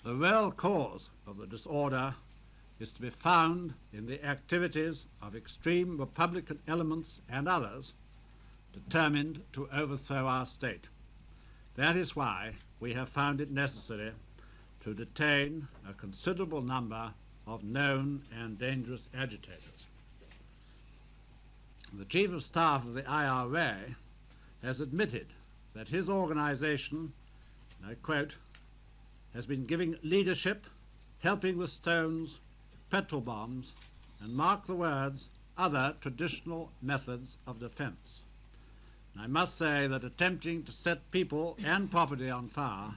The real cause of the disorder is to be found in the activities of extreme Republican elements and others determined to overthrow our state. That is why we have found it necessary to detain a considerable number of known and dangerous agitators. The Chief of Staff of the IRA has admitted that his organization, and I quote, has been giving leadership, helping with stones, petrol bombs, and mark the words, other traditional methods of defense. And I must say that attempting to set people and property on fire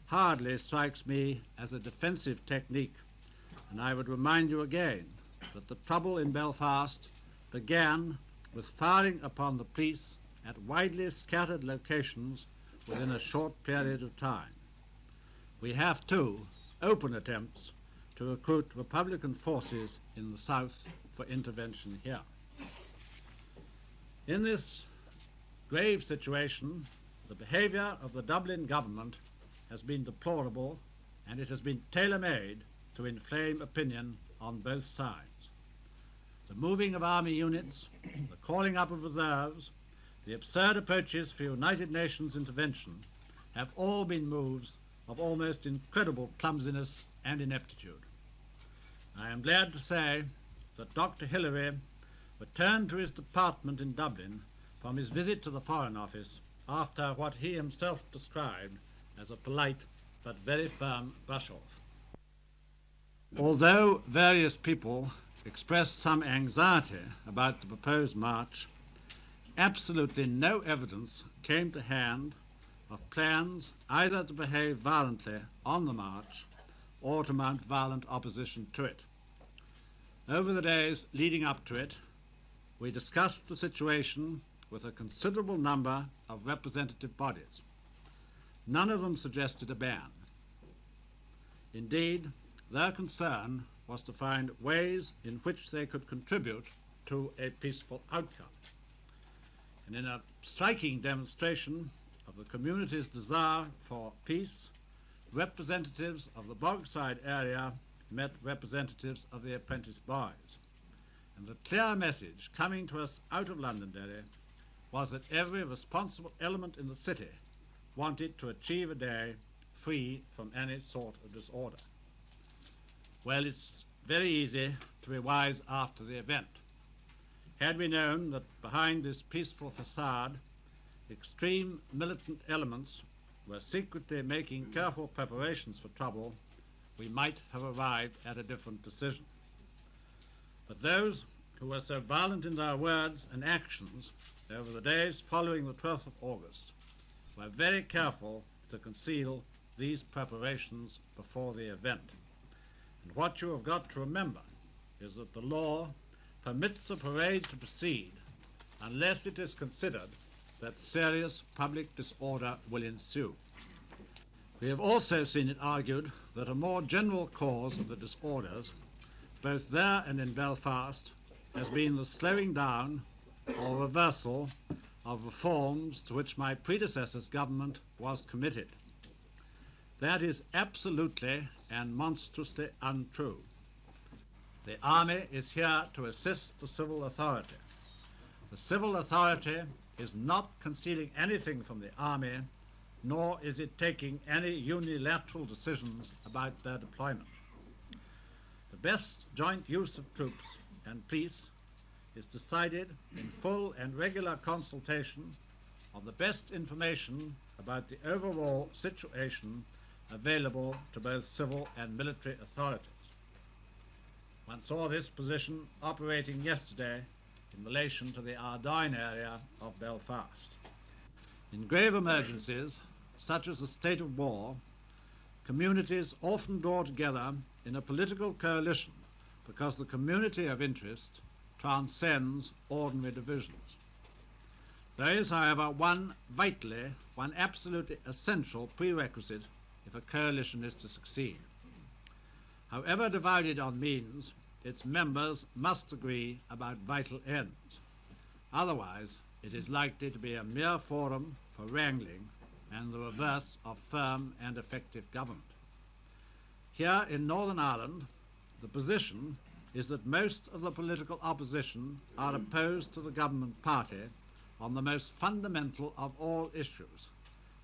hardly strikes me as a defensive technique, and I would remind you again that the trouble in Belfast began with firing upon the police at widely scattered locations within a short period of time. We have, too, open attempts to recruit Republican forces in the south for intervention here. In this grave situation, the behavior of the Dublin government has been deplorable, and it has been tailor-made to inflame opinion on both sides. The moving of army units, the calling up of reserves, the absurd approaches for United Nations intervention have all been moves of almost incredible clumsiness and ineptitude. I am glad to say that Dr. Hillary returned to his department in Dublin from his visit to the Foreign Office after what he himself described as a polite but very firm brush-off. Although various people expressed some anxiety about the proposed march, absolutely no evidence came to hand of plans either to behave violently on the march or to mount violent opposition to it. Over the days leading up to it, we discussed the situation with a considerable number of representative bodies. None of them suggested a ban. Indeed, their concern was to find ways in which they could contribute to a peaceful outcome. And in a striking demonstration of the community's desire for peace, representatives of the Bogside area met representatives of the apprentice boys. And the clear message coming to us out of Londonderry was that every responsible element in the city wanted to achieve a day free from any sort of disorder. Well, it's very easy to be wise after the event. Had we known that behind this peaceful facade, extreme militant elements were secretly making careful preparations for trouble, we might have arrived at a different decision. But those who were so violent in their words and actions over the days following the 12th of August were very careful to conceal these preparations before the event. And what you have got to remember is that the law permits a parade to proceed unless it is considered that serious public disorder will ensue. We have also seen it argued that a more general cause of the disorders, both there and in Belfast, has been the slowing down or reversal of reforms to which my predecessor's government was committed. That is absolutely and monstrously untrue. The army is here to assist the civil authority. The civil authority is not concealing anything from the army, nor is it taking any unilateral decisions about their deployment. The best joint use of troops and police is decided in full and regular consultation of the best information about the overall situation available to both civil and military authorities. One saw this position operating yesterday in relation to the Ardine area of Belfast. In grave emergencies, such as a state of war, communities often draw together in a political coalition because the community of interest transcends ordinary divisions. There is, however, one absolutely essential prerequisite if a coalition is to succeed. However divided on means, its members must agree about vital ends. Otherwise, it is likely to be a mere forum for wrangling and the reverse of firm and effective government. Here in Northern Ireland, the position is that most of the political opposition are opposed to the government party on the most fundamental of all issues,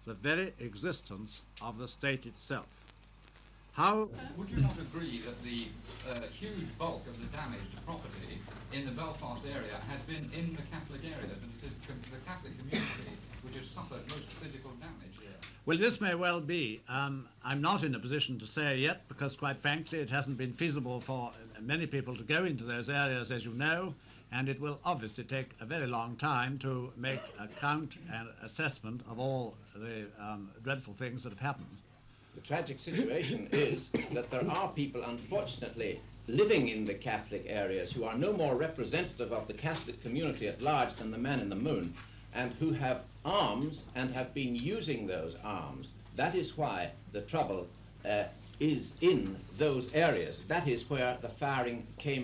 the very existence of the state itself. How would you not agree that the huge bulk of the damage to property in the Belfast area has been in the Catholic area, and it is the Catholic community which has suffered most physical damage here? Well, this may well be. I'm not in a position to say yet because, quite frankly, it hasn't been feasible for many people to go into those areas, as you know, and it will obviously take a very long time to make a count and assessment of all the dreadful things that have happened. The tragic situation is that there are people, unfortunately, living in the Catholic areas who are no more representative of the Catholic community at large than the man in the moon, and who have arms and have been using those arms. That is why the trouble is in those areas. That is where the firing came